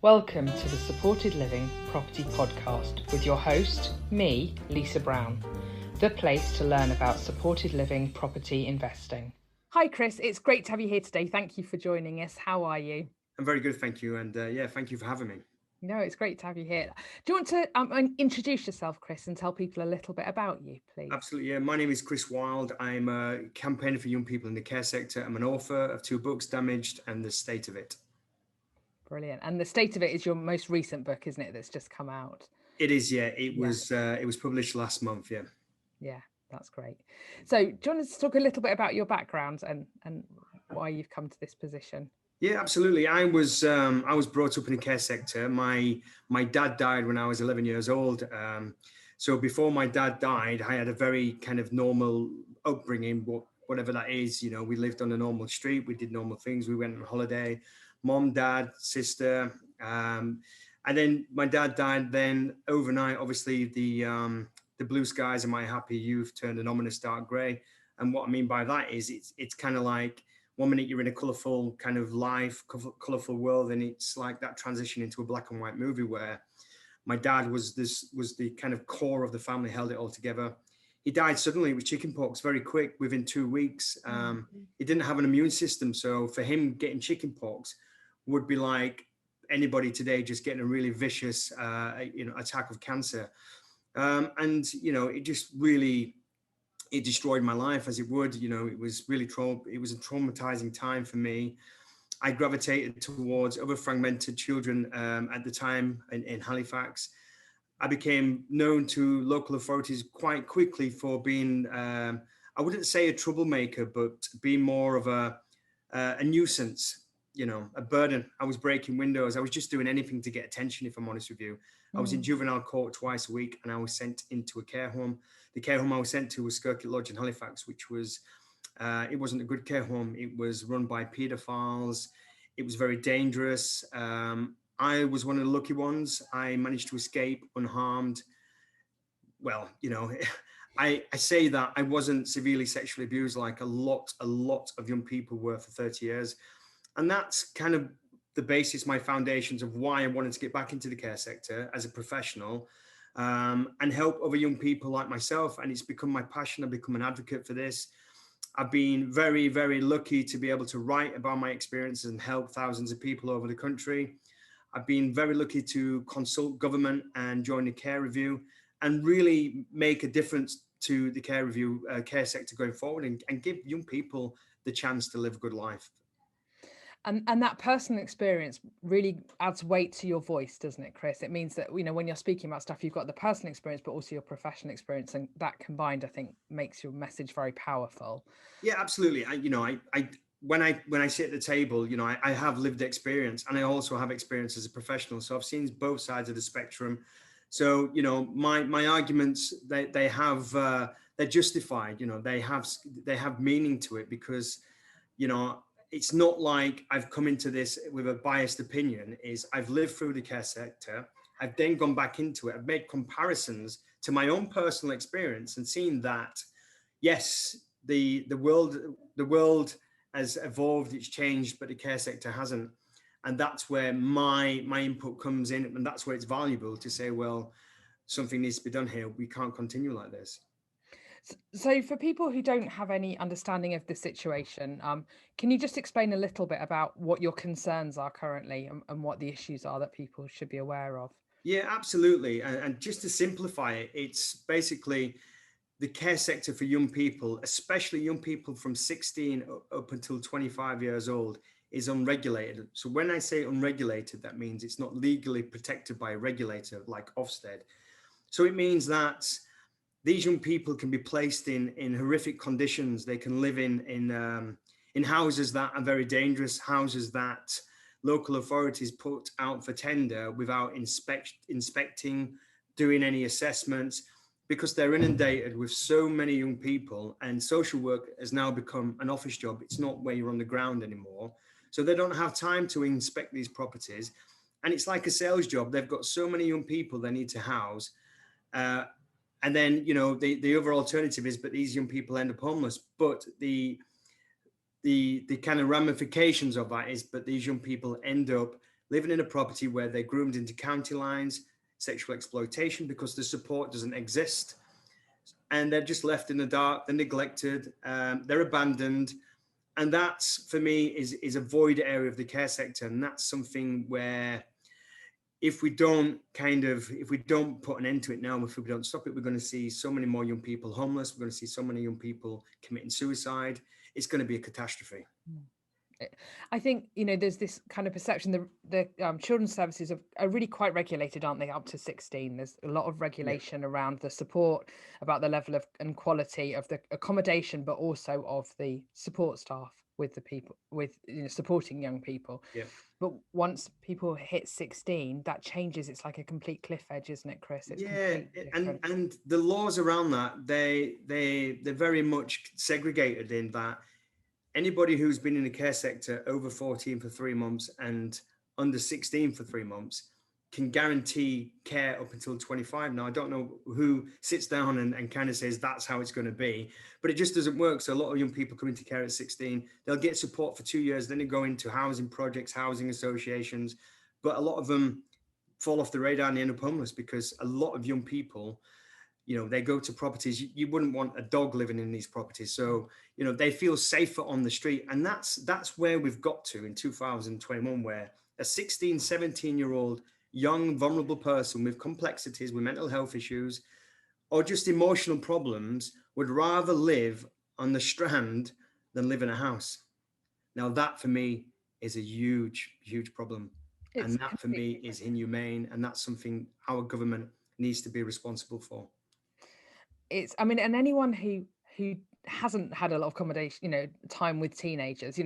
Welcome to the Supported Living Property Podcast with your host, me, Lisa Brown, the place to learn about supported living property investing. Hi Chris, it's great to have you here today. Thank you for joining us. How are you? I'm very good, thank you. And thank you for having me. No, it's great to have you here. Do you want to introduce yourself, Chris, and tell people a little bit about you, please? Absolutely, yeah. My name is Chris Wild. I'm a campaigner for young people in the care sector. I'm an author of 2 books, Damaged and The State of It. Brilliant. And The State of It is your most recent book, isn't it, that's just come out? It is, yeah. It was published last month, yeah. Yeah, that's great. So do you want us to talk a little bit about your background and why you've come to this position? Yeah, absolutely. I was brought up in the care sector. My dad died when I was 11 years old. So before my dad died, I had a very kind of normal upbringing, whatever that is. You know, we lived on a normal street. We did normal things. We went on holiday. Mom, dad, sister. And then my dad died. Then overnight, obviously, the blue skies of my happy youth turned an ominous dark grey. And what I mean by that is it's kind of like, one minute you're in a colourful kind of life, colourful world, and it's like that transition into a black and white movie where my dad was the kind of core of the family, held it all together. He died suddenly with chickenpox very quick, within 2 weeks. He didn't have an immune system, so for him getting chickenpox would be like anybody today just getting a really vicious, attack of cancer. And it just really, it destroyed my life, as it would. It was really it was a traumatizing time for me. I gravitated towards other fragmented children at the time in Halifax. I became known to local authorities quite quickly for being, I wouldn't say a troublemaker, but being more of a nuisance, a burden. I was breaking windows. I was just doing anything to get attention, if I'm honest with you. I was in juvenile court twice a week, and I was sent into a care home. The care home I was sent to was Skirkett Lodge in Halifax, which was, it wasn't a good care home. It was run by paedophiles. It was very dangerous. I was one of the lucky ones. I managed to escape unharmed. Well, I say that I wasn't severely sexually abused like a lot of young people were for 30 years. And that's kind of the basis, my foundations of why I wanted to get back into the care sector as a professional, and help other young people like myself. And it's become my passion. I've become an advocate for this. I've been very, very lucky to be able to write about my experiences and help thousands of people over the country. I've been very lucky to consult government and join the care review and really make a difference to the care sector going forward, and give young people the chance to live a good life. And that personal experience really adds weight to your voice, doesn't it, Chris? It means that, when you're speaking about stuff, you've got the personal experience, but also your professional experience. And that combined, I think, makes your message very powerful. Yeah, absolutely. When I sit at the table, I have lived experience, and I also have experience as a professional. So I've seen both sides of the spectrum. So, my arguments, they have, they're justified, they have meaning to it, because, it's not like I've come into this with a biased opinion. I've lived through the care sector. I've then gone back into it. I've made comparisons to my own personal experience and seen that, yes, the world has evolved, it's changed, but the care sector hasn't. And that's where my input comes in, and that's where it's valuable to say, well, something needs to be done here. We can't continue like this. So for people who don't have any understanding of the situation, can you just explain a little bit about what your concerns are currently, and what the issues are that people should be aware of? Yeah, absolutely. And just to simplify it, it's basically the care sector for young people, especially young people from 16 up until 25 years old, is unregulated. So when I say unregulated, that means it's not legally protected by a regulator like Ofsted. So it means that these young people can be placed in horrific conditions. They can live in houses that are very dangerous, houses that local authorities put out for tender without inspecting, doing any assessments, because they're inundated with so many young people, and social work has now become an office job. It's not where you're on the ground anymore. So they don't have time to inspect these properties. And it's like a sales job. They've got so many young people they need to house. And then, the other alternative is, but these young people end up homeless. But the kind of ramifications of that is, but these young people end up living in a property where they're groomed into county lines, sexual exploitation because the support doesn't exist, and they're just left in the dark, they're neglected, they're abandoned. And that's, for me, is a void area of the care sector. And that's something where if we don't put an end to it now, if we don't stop it, we're going to see so many more young people homeless. We're going to see so many young people committing suicide. It's going to be a catastrophe. I think, there's this kind of perception the children's services are really quite regulated, aren't they, up to 16? There's a lot of regulation around the support, about the level of and quality of the accommodation, but also of the support staff with the people, with supporting young people. Yeah. But once people hit 16, that changes. It's like a complete cliff edge, isn't it, Chris? It's and the laws around that, they're very much segregated in that anybody who's been in the care sector over 14 for 3 months and under 16 for 3 months can guarantee care up until 25. Now, I don't know who sits down and kind of says that's how it's going to be, but it just doesn't work. So a lot of young people come into care at 16, they'll get support for 2 years, then they go into housing projects, housing associations, but a lot of them fall off the radar and they end up homeless because a lot of young people, they go to properties. You wouldn't want a dog living in these properties. So, they feel safer on the street. And that's where we've got to in 2021, where a 16, 17-year-old young, vulnerable person with complexities, with mental health issues, or just emotional problems would rather live on the Strand than live in a house. Now, that for me is a huge, huge problem. And that for me is inhumane. And that's something our government needs to be responsible for. And anyone who hasn't had a lot of accommodation, time with teenagers,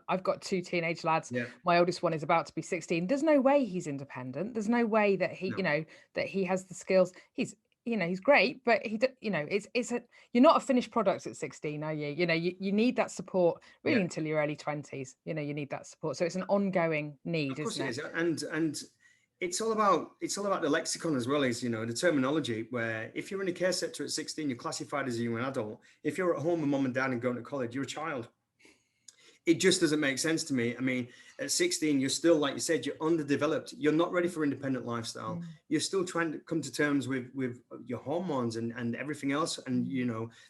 I've got 2 teenage lads. Yeah. My oldest one is about to be 16. There's no way he's independent. There's no way that he, that he has the skills. He's great, but you're not a finished product at 16, are you? You need that support really until your early 20s. You need that support. So it's an ongoing need, isn't it? Of course it is. And it's all about the lexicon as well as, the terminology, where if you're in a care sector at 16, you're classified as a young adult. If you're at home with mom and dad and going to college, you're a child. It just doesn't make sense to me. I mean, at 16, you're still, like you said, you're underdeveloped. You're not ready for independent lifestyle. You're still trying to come to terms with your hormones and everything else. And,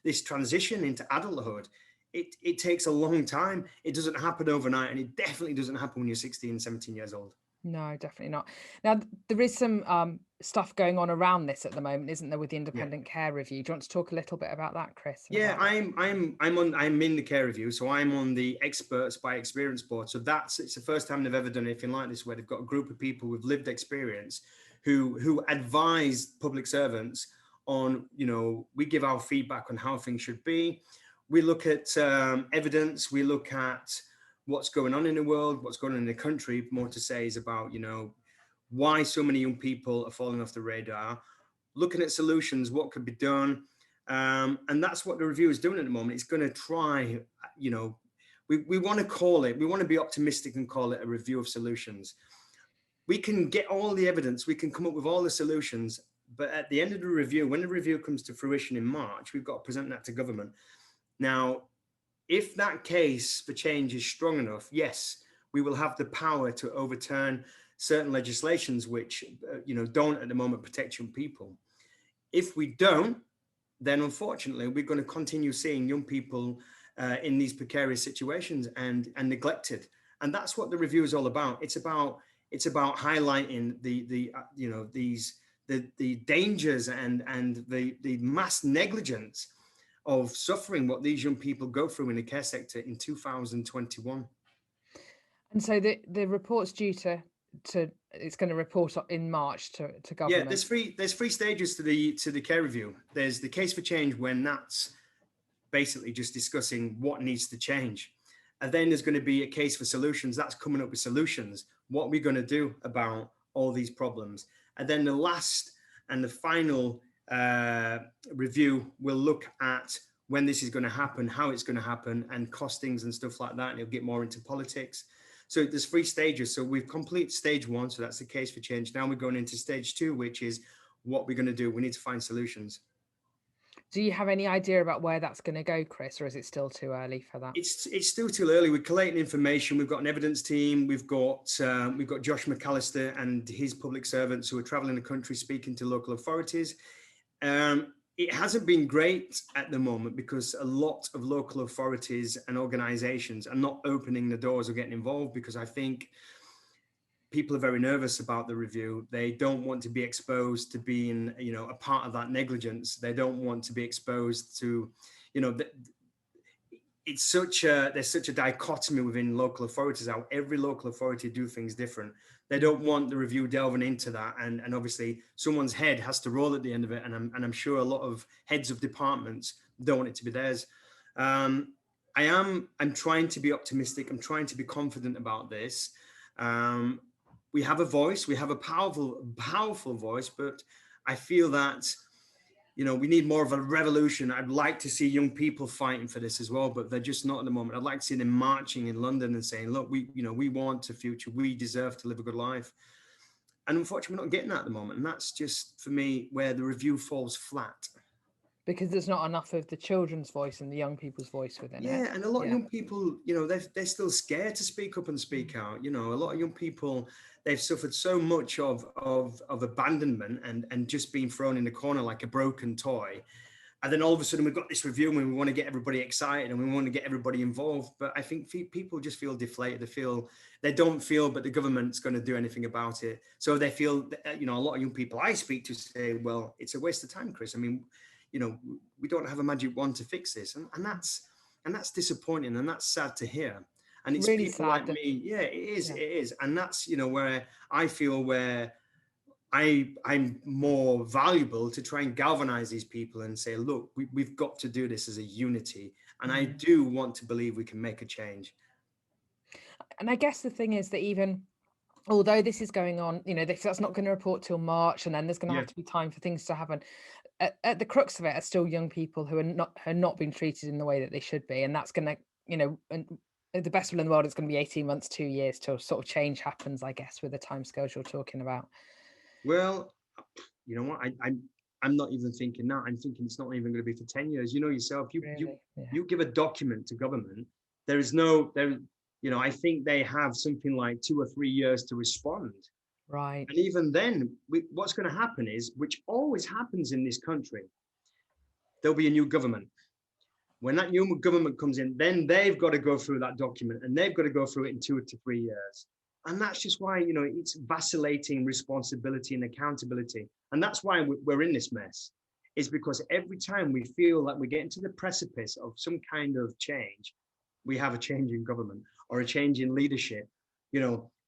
this transition into adulthood, it takes a long time. It doesn't happen overnight. And it definitely doesn't happen when you're 16, 17 years old. No, definitely not. Now, there is some stuff going on around this at the moment, isn't there, with the independent care review? Do you want to talk a little bit about that, Chris? Yeah, I'm in the care review, so I'm on the experts by experience board. So it's the first time they've ever done anything like this, where they've got a group of people with lived experience who advise public servants on, we give our feedback on how things should be. We look at evidence. We look at what's going on in the world, what's going on in the country. More to say is about, why so many young people are falling off the radar, looking at solutions, what could be done. And that's what the review is doing at the moment. It's going to try, we want to be optimistic and call it a review of solutions. We can get all the evidence, we can come up with all the solutions, but at the end of the review, when the review comes to fruition in March, we've got to present that to government. Now, if that case for change is strong enough, yes, we will have the power to overturn certain legislations which, don't at the moment protect young people. If we don't, then unfortunately, we're going to continue seeing young people in these precarious situations and neglected. And that's what the review is all about. It's about highlighting the dangers and the mass negligence of suffering what these young people go through in the care sector in 2021. And so the report's due to it's going to report in March to government. Yeah, there's three stages to the care review. There's the case for change, when that's basically just discussing what needs to change. And then there's going to be a case for solutions. That's coming up with solutions. What are we going to do about all these problems? And then the last and the final review will look at when this is going to happen, how it's going to happen, and costings and stuff like that. And it'll get more into politics. So there's 3 stages. So we've completed stage 1. So that's the case for change. Now we're going into stage 2, which is what we're going to do. We need to find solutions. Do you have any idea about where that's going to go, Chris, or is it still too early for that? It's still too early. We're collating information. We've got an evidence team. We've got Josh McAllister and his public servants who are traveling the country speaking to local authorities. It hasn't been great at the moment because a lot of local authorities and organizations are not opening the doors or getting involved, because I think people are very nervous about the review. They don't want to be exposed to being, a part of that negligence. They don't want to be exposed to, there's such a dichotomy within local authorities, how every local authority do things different. They don't want the review delving into that, and obviously someone's head has to roll at the end of it, and I'm sure a lot of heads of departments don't want it to be theirs. I'm trying to be optimistic. I'm trying to be confident about this. We have a voice, we have a powerful voice, but I feel that we need more of a revolution. I'd like to see young people fighting for this as well, but they're just not at the moment. I'd like to see them marching in London and saying, look, we want a future. We deserve to live a good life. And unfortunately, we're not getting that at the moment. And that's just, for me, where the review falls flat. Because there's not enough of the children's voice and the young people's voice within it. Yeah, and a lot of young people, they're still scared to speak up and speak out. A lot of young people, they've suffered so much of abandonment and just being thrown in the corner like a broken toy. And then all of a sudden we've got this review and we want to get everybody excited and we want to get everybody involved. But I think people just feel deflated. They don't feel, but the government's going to do anything about it. So they feel, a lot of young people I speak to say, well, it's a waste of time, Chris. I mean, we don't have a magic wand to fix this. And that's disappointing, and that's sad to hear. And it's really people like me. Yeah, it is. Yeah. It is. And that's, where I feel where I'm more valuable to try and galvanize these people and say, look, we've got to do this as a unity. And I do want to believe we can make a change. And I guess the thing is that even although this is going on, that's not going to report till March, and then there's going to have to be time for things to happen. At the crux of it are still young people who are not being treated in the way that they should be. And that's going to, and the best will in the world, it's going to be 18 months, 2 years till sort of change happens, I guess, with the timescales you're talking about. Well, you know what? I'm not even thinking that. I'm thinking it's not even going to be for 10 years. You know yourself, you give a document to government. I think they have something like 2 or 3 years to respond. Right. And even then, what's going to happen is, which always happens in this country, there'll be a new government. When that new government comes in, then they've got to go through that document, and they've got to go through it in 2 to 3 years. And that's just why, it's vacillating responsibility and accountability. And that's why we're in this mess, is because every time we feel like we're getting to the precipice of some kind of change, we have a change in government or a change in leadership.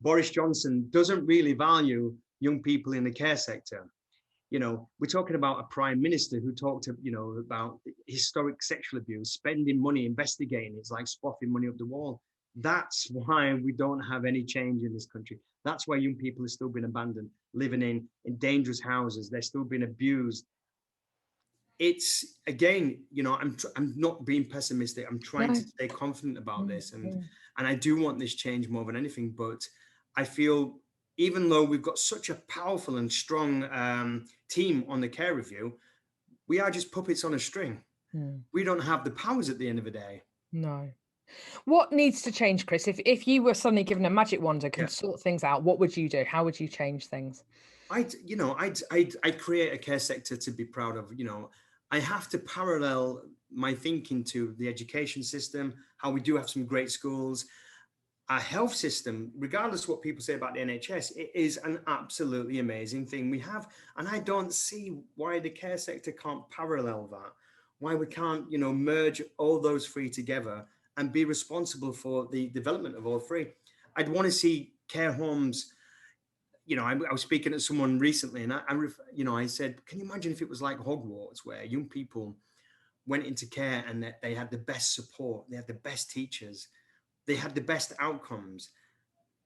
Boris Johnson doesn't really value young people in the care sector. We're talking about a prime minister who talked, about historic sexual abuse, spending money, investigating. It's like spotting money up the wall. That's why we don't have any change in this country. That's why young people are still being abandoned, living in dangerous houses. They're still being abused. It's, again, I'm not being pessimistic. I'm trying to stay confident about this. And I do want this change more than anything. But I feel, even though we've got such a powerful and strong team on the care review, we are just puppets on a string. We don't have the powers at the end of the day. No. What needs to change, Chris? If you were suddenly given a magic wand and can sort things out, what would you do? How would you change things? I'd create a care sector to be proud of. I have to parallel my thinking to the education system, how we do have some great schools. Our health system, regardless of what people say about the NHS, it is an absolutely amazing thing we have. And I don't see why the care sector can't parallel that, why we can't, merge all those three together and be responsible for the development of all three. I'd want to see care homes. I was speaking to someone recently, and I said, can you imagine if it was like Hogwarts, where young people went into care and they had the best support, they had the best teachers, they had the best outcomes,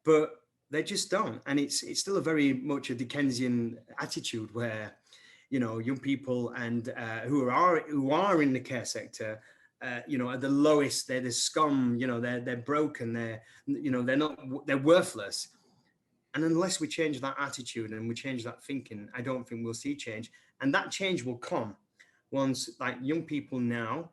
but they just don't. And it's still a very much a Dickensian attitude where, young people and who are in the care sector, at the lowest, they're the scum, they're broken, they're worthless. And unless we change that attitude and we change that thinking, I don't think we'll see change. And that change will come. once, like young people now,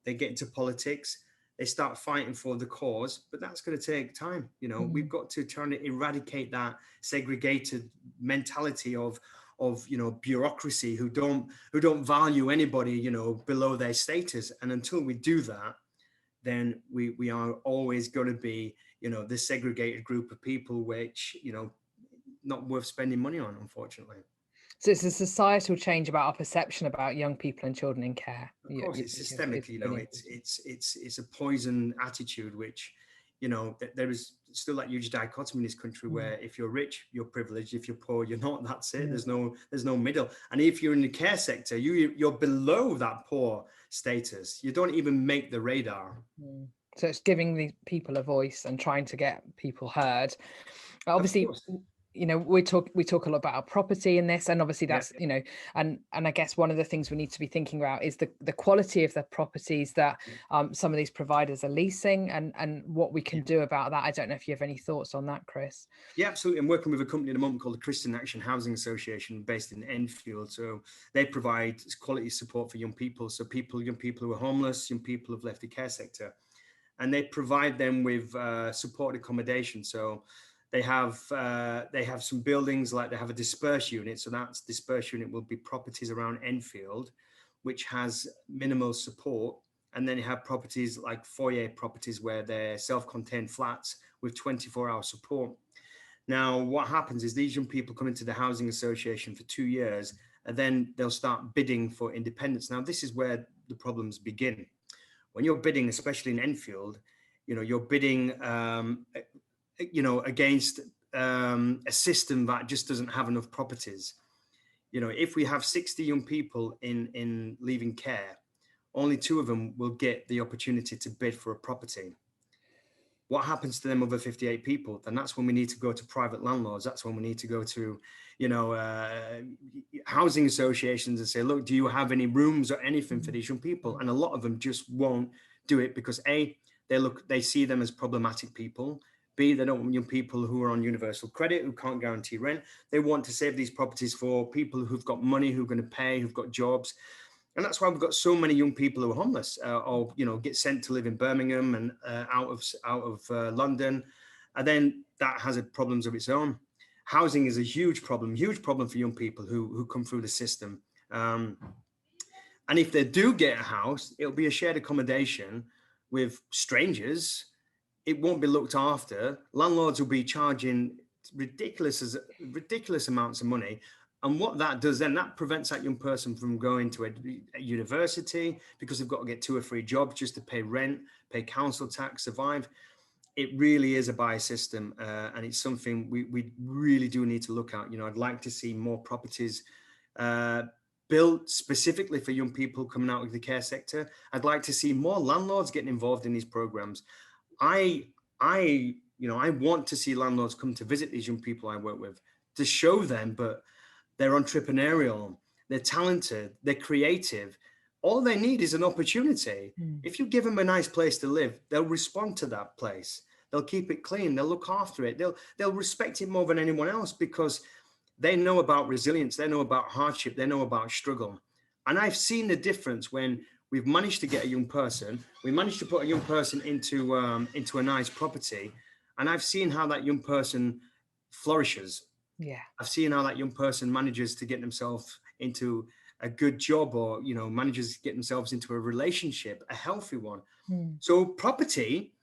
they get into politics, they start fighting for the cause, but that's going to take time. We've got to try to eradicate that segregated mentality of bureaucracy who don't value anybody below their status. And until we do that, then we are always going to be this segregated group of people, which not worth spending money on, unfortunately. So it's a societal change about our perception about young people and children in care. Of course, it's systemic. It's really It's a poison attitude, which there is still that huge dichotomy in this country where if you're rich, you're privileged. If you're poor, you're not. That's it. There's no middle. And if you're in the care sector, you're below that poor status. You don't even make the radar. So it's giving the people a voice and trying to get people heard. Obviously, we talk a lot about our property in this, and obviously that's and I guess one of the things we need to be thinking about is the quality of the properties that some of these providers are leasing, and what we can do about that. I don't know if you have any thoughts on that, Chris. Yeah, absolutely. I'm working with a company at the moment called the Christian Action Housing Association, based in Enfield. So they provide quality support for young people. So young people who are homeless, young people who've left the care sector, and they provide them with supported accommodation. So they have some buildings, like they have a dispersed unit. So that's dispersed unit will be properties around Enfield, which has minimal support. And then you have properties like foyer properties where they're self-contained flats with 24-hour support. Now, what happens is these young people come into the housing association for 2 years, and then they'll start bidding for independence. Now, this is where the problems begin. When you're bidding, especially in Enfield, you're bidding against a system that just doesn't have enough properties. If we have 60 young people in leaving care, only 2 of them will get the opportunity to bid for a property. What happens to them other 58 people? Then that's when we need to go to private landlords. That's when we need to go to housing associations and say, look, do you have any rooms or anything for these young people? And a lot of them just won't do it because A, they see them as problematic people. B, they don't want young people who are on universal credit, who can't guarantee rent. They want to save these properties for people who've got money, who are going to pay, who've got jobs. And that's why we've got so many young people who are homeless or get sent to live in Birmingham and out of London. And then that has problems of its own. Housing is a huge problem for young people who come through the system. And if they do get a house, it'll be a shared accommodation with strangers. It won't be looked after. Landlords will be charging ridiculous amounts of money. And what that does then, that prevents that young person from going to a university because they've got to get 2 or 3 jobs just to pay rent, pay council tax, survive. It really is a bias system. And it's something we really do need to look at. I'd like to see more properties built specifically for young people coming out of the care sector. I'd like to see more landlords getting involved in these programs. I want to see landlords come to visit these young people I work with to show them, but they're entrepreneurial, they're talented, they're creative. All they need is an opportunity. If you give them a nice place to live, they'll respond to that place. They'll keep it clean. They'll look after it. They'll respect it more than anyone else because they know about resilience. They know about hardship. They know about struggle. And I've seen the difference when we've managed to get a young person. We managed to put a young person into a nice property, and I've seen how that young person flourishes. Yeah, I've seen how that young person manages to get themselves into a good job, or manages to get themselves into a relationship, a healthy one. So property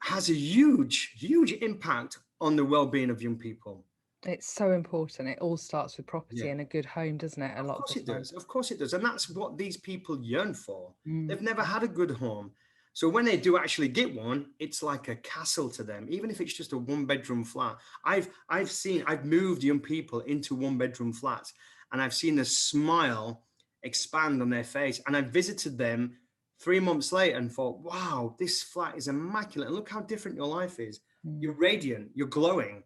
has a huge impact on the well-being of young people. It's so important. It all starts with property and a good home, doesn't it? Of course it does. Of course it does. And that's what these people yearn for. They've never had a good home. So when they do actually get one, it's like a castle to them, even if it's just a 1-bedroom flat. I've moved young people into 1-bedroom flats, and I've seen the smile expand on their face. And I visited them 3 months later and thought, wow, this flat is immaculate. And look how different your life is. You're radiant, you're glowing.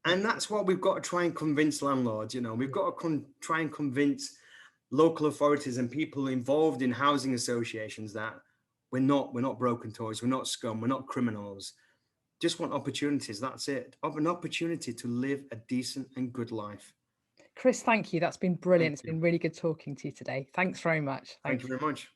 And that's what we've got to try and convince landlords. We've got to try and convince local authorities and people involved in housing associations that we're not broken toys, we're not scum, we're not criminals. Just want opportunities. That's it. Of an opportunity to live a decent and good life. Chris, thank you. That's been brilliant. Thank It's you. been really good talking to you today. Thanks very much. Thank you Thanks. very much.